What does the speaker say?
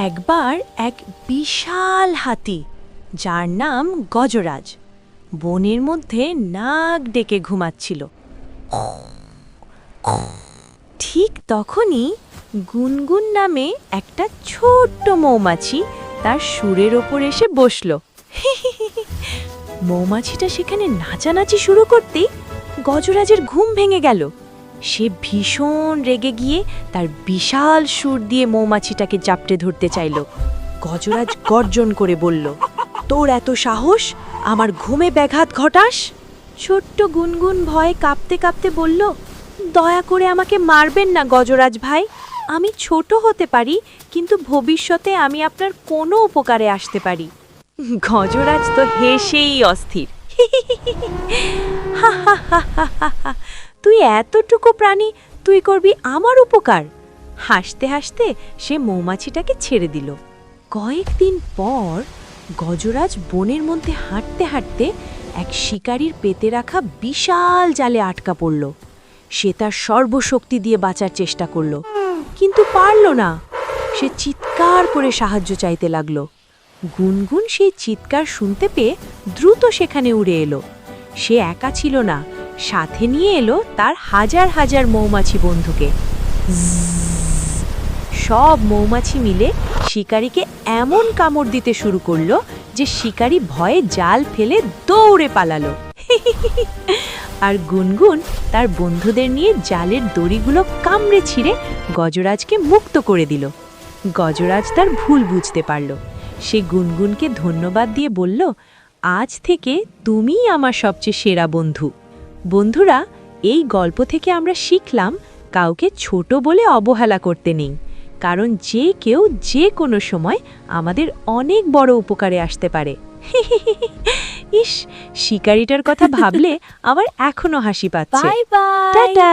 একবার এক বিশাল হাতি, যার নাম গজরাজ, বনের মধ্যে নাক ডেকে ঘুমাচ্ছিল। ঠিক তখনই গুনগুন নামে একটা ছোট্ট মৌমাছি তার সুরের ওপর এসে বসল। মৌমাছিটা সেখানে নাচানাচি শুরু করতেই গজরাজের ঘুম ভেঙে গেল। সে ভীষণ রেগে গিয়ে তার বিশাল সুর দিয়ে মৌমাছিটাকে জাপটে ধরতে চাইল। গজরাজ গর্জন করে বলল, তোর এত সাহস, আমার ঘুমে ব্যাঘাত ঘটাস? ছোট্ট গুনগুন ভয়ে কাঁপতে কাঁপতে বলল, দয়া করে আমাকে মারবেন না গজরাজ ভাই, আমি ছোট হতে পারি, কিন্তু ভবিষ্যতে আমি আপনার কোনো উপকারে আসতে পারি। গজরাজ তো হেসেই অস্থির। হা হা হা হা হা হা, তুই এতটুকু প্রাণী, তুই করবি আমার উপকার? হাসতে হাসতে সে মৌমাছিটাকে ছেড়ে দিল। কয়েকদিন পর গজরাজ বনের মধ্যে হাঁটতে হাঁটতে এক শিকারীর পেতে রাখা বিশাল জালে আটকা পড়ল। সে তার সর্বশক্তি দিয়ে বাঁচার চেষ্টা করল, কিন্তু পারল না। সে চিৎকার করে সাহায্য চাইতে লাগলো। গুনগুন সেই চিৎকার শুনতে পেয়ে দ্রুত সেখানে উড়ে এলো। সে একা ছিল না, সাথে নিয়ে এলো তার হাজার হাজার মৌমাছি বন্ধুকে। সব মৌমাছি মিলে শিকারীকে এমন কামড় দিতে শুরু করলো যে শিকারী ভয়ে জাল ফেলে দৌড়ে পালালো। আর গুনগুন তার বন্ধুদের নিয়ে জালের দড়িগুলো কামড়ে ছিঁড়ে গজরাজকে মুক্ত করে দিল। গজরাজ তার ভুল বুঝতে পারল। সে গুনগুনকে ধন্যবাদ দিয়ে বলল, আজ থেকে তুমিই আমার সবচেয়ে সেরা বন্ধু। বন্ধুরা, এই গল্প থেকে আমরা শিখলাম, কাউকে ছোট বলে অবহেলা করতে নেই, কারণ যে কেউ যে কোনো সময় আমাদের অনেক বড় উপকারে আসতে পারে। ইস, শিকারিটার কথা ভাবলে আমার এখনো হাসি পাচ্ছে। Bye bye. টাটা।